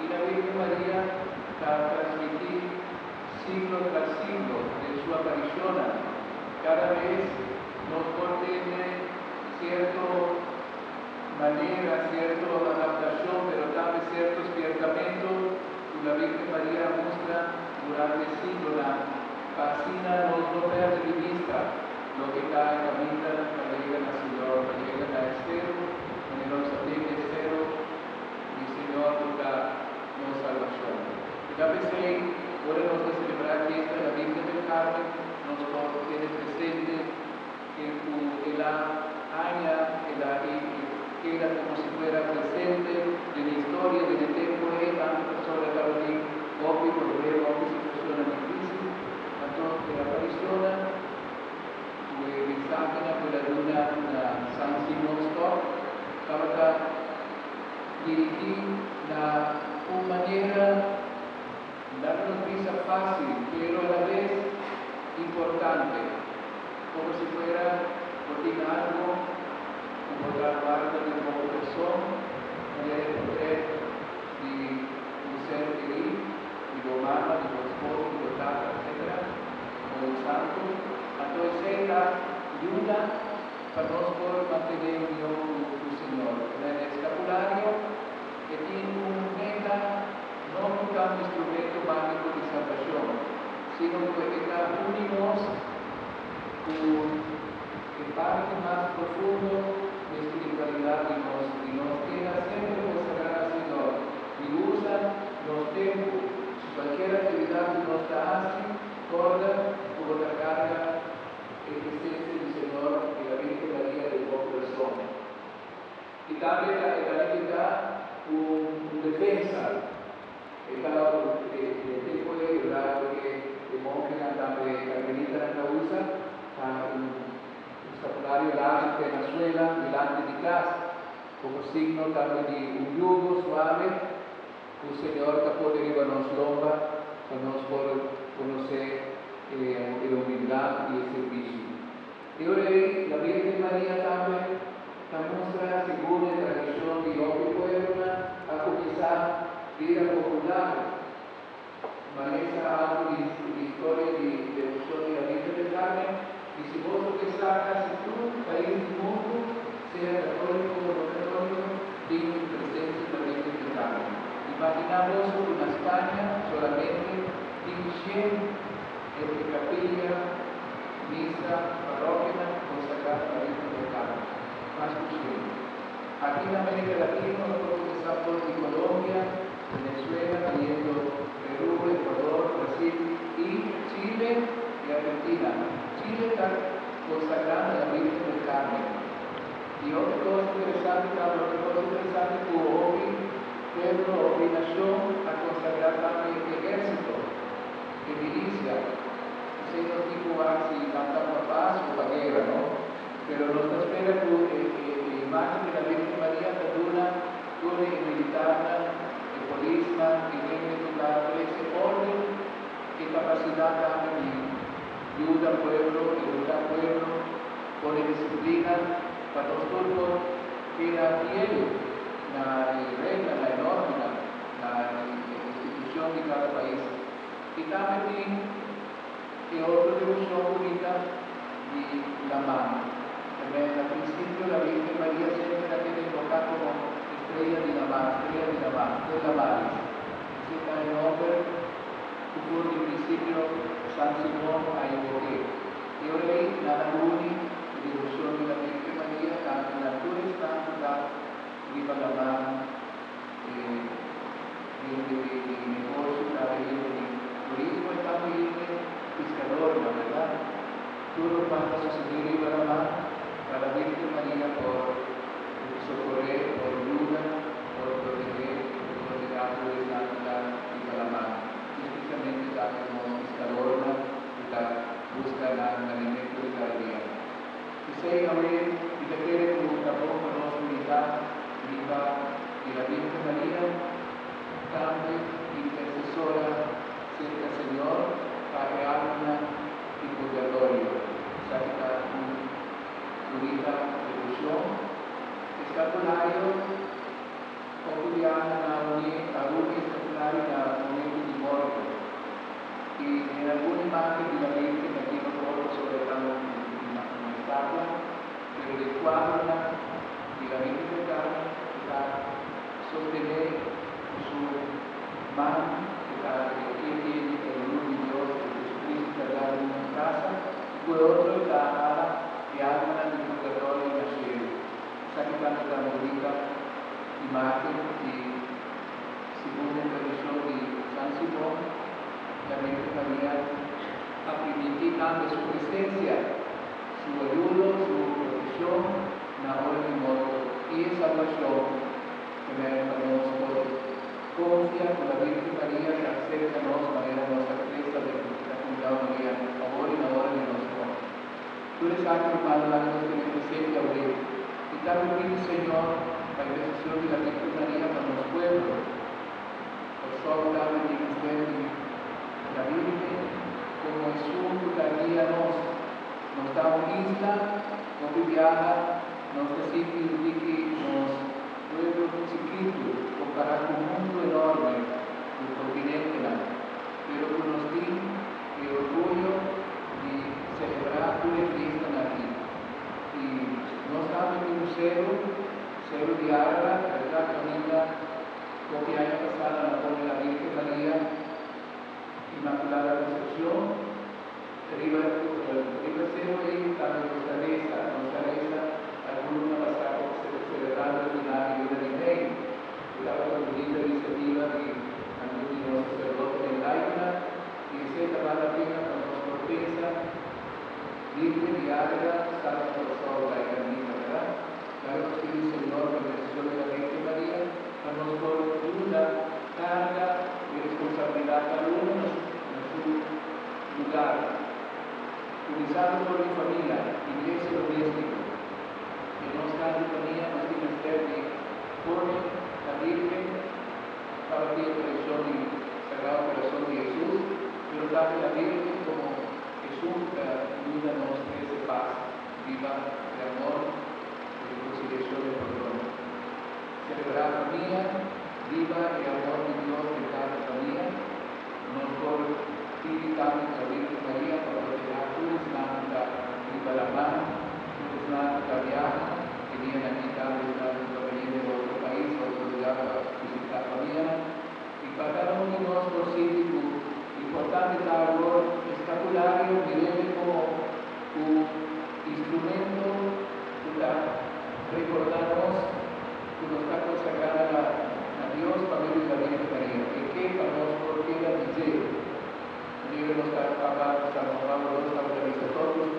la Virgen María trasmití siglo tras siglo de su aparición. Cada vez nos tiene cierta manera, cierta adaptación, pero también cierto despiertamiento que la Virgen María muestra durante siglos. Fascina nos no pierde de vista lo que está en la vida cuando llega al Señor, cuando llega al estero, cuando nos atiende el cero, el Señor nos da nuestra salvación. Ya pensé, podemos celebrar fiesta de la Virgen del Carmen, nos tiene presente que la aña, que queda como si fuera presente de la historia, del tiempo, tantas personas estaban ahí, obvio, por ver, situaciones difíciles. Entonces, la aparición fue mensaje de la luna San Simón Stock, estaba dirigida de una manera, darnos visa fácil, pero a la vez importante, como si fuera por algo, como otra parte de una persona, de poder de un ser querido, de tu mamá, de tu esposo, de tu tata, etc. Como el santo, entonces ella ayuda para nosotros mantener unión con el Señor. En el escapulario, que tiene un meta, no como un instrumento mágico de salvación, sino que está unimos con el parte más profundo de espiritualidad de nos queda siempre consagrar al Señor y usa los tiempos. Cualquier actividad que nos hace, toda como la carga existencia del Señor y la Virgen María de poco persona. Y también la identidad una defensa. El tipo de verdad que el monje también carmelita la usa, un escapulario largo de Venezuela delante de casa, como signo también de un yugo suave, un Señor que puede llevarnos lomba, para nos poder conocer la humildad y el servicio. Y ahora la Virgen María también muestra, según la tradición de otro pueblo, a comenzar a ir a popular. Maneja algo de historia de devoción de la Virgen del Carmen, y si vos lo que sacas, si tú, país del mundo, sea católico o no católico, digno de presencia de la Virgen del Carmen. Imaginamos una España solamente 100 entre capilla, misa, parroquia, consagrada a la Virgen del Carmen. Más posible. Aquí en América Latina, nosotros estamos en Colombia, Venezuela, viendo Perú, Ecuador, Brasil y Chile y Argentina. Chile está consagrada a la Virgen del Carmen. Y otra cosa interesante, como hoy, pueblo o nación a consagrar también el ejército, que milicia. Señor tipo si canta una paz o la guerra, ¿no? Pero nos espera que la imagen de la Virgen María dura en militar, en policía, en militar, ese orden y capacidad también de ayuda al pueblo, educar al pueblo, pone disciplina para nosotros que era fiel la regla, la norma, la institución de cada país. Y también que otra devoción bonita de la mano. Al principio la Virgen María siempre la tiene invocada como estrella de la mano, de la mano. Está en nombre, que fue el principio San Simón a invoqué. Y ahora ahí la única devoción de la Virgen María, tanto en la altura está viva la mano, de negocio, de turismo, está bien pescador, la verdad. Tú lo mandas a seguir y para la Virgen María por socorrer, por ayuda, por proteger, por dejar de la y para la mano. Especialmente también como pescador, que busca el alimento de cada día. Y sé, amén, y te quiere con una boca, no unidad, viva, y la Virgen María, también intercesora, cerca al Señor, para que alma y purgatorio, saca unida devoción, escapulario, cotidiana, a unir, usare da momento di morte. Y en alguna imagen de la Virgen aquí no puedo sobretar una estatua, pero el cuadro de la Virgen de Carmen está sostener su mano, que tiene el uno de Dios, que Jesucristo está en una casa, y por otro está que habla del purgatorio y la cielo. Está quitando la bonita imagen y según la tradición de San Simón, la Virgen María ha permitido su presencia, su ayuda, su protección, en la hora de muerte. Y esa oración que me hermanos confía con la Virgen María que acerca a nosotros, manera nuestra cresta de la comunidad María, ahora y en la hora de nuestra muerte. Tú eres sacro, hermano, la que nos tiene presente a oír. Y también pide, Señor, la intercesión de la Virgen María para los pueblos. Por favor, dame mi ministerio. La Virgen, como Jesús, la guía nos da una isla, nos viaja, nos decide que nos pueblo chiquito, comparado con un mundo enorme, el continente, pero que nos tiene el orgullo de celebrar una fiesta aquí. Y no estamos en un cero de agua, ¿verdad? Camila, porque año pasado la pone la Virgen María, Inmaculada Concepción, arriba cero y también nuestra reza, alguna pasada celebrando el final de vida de Rey, estaba con una bonita iniciativa de algunos de los sacerdotes de Laika, y esa vale la pena con los sorpresa, Virgen y Águeda, salva por todo la eternidad, ¿verdad? Claro que el Señor, con la bendición de la Virgen María, a nosotros ayuda, carga y responsabilidad cada uno en su lugar. Utilizando por mi familia, iglesia doméstica, que no está en familia, no tiene usted de pone la Virgen para ti la tradición del Sagrado Corazón de Jesús, pero también la Virgen como Jesús ayuda a nosotros de paz, viva de amor, de reconciliación y perdón. Celebrar familia, viva el amor de Dios de cada familia, nos por ti también la Virgen María para proteger tu islámica, viva la mano, tu islámica viaja, que viene aquí también islámica venir de otro país, otro lugar para visitar familia, y para cada uno de nosotros cívico, importante labor escapulario, miremos como un instrumento para recordarnos que nos está consagrada a Dios para medio de la Virgen María, que para nosotros queda dice, Dios nos está hablando, estamos hablando de los organizadores,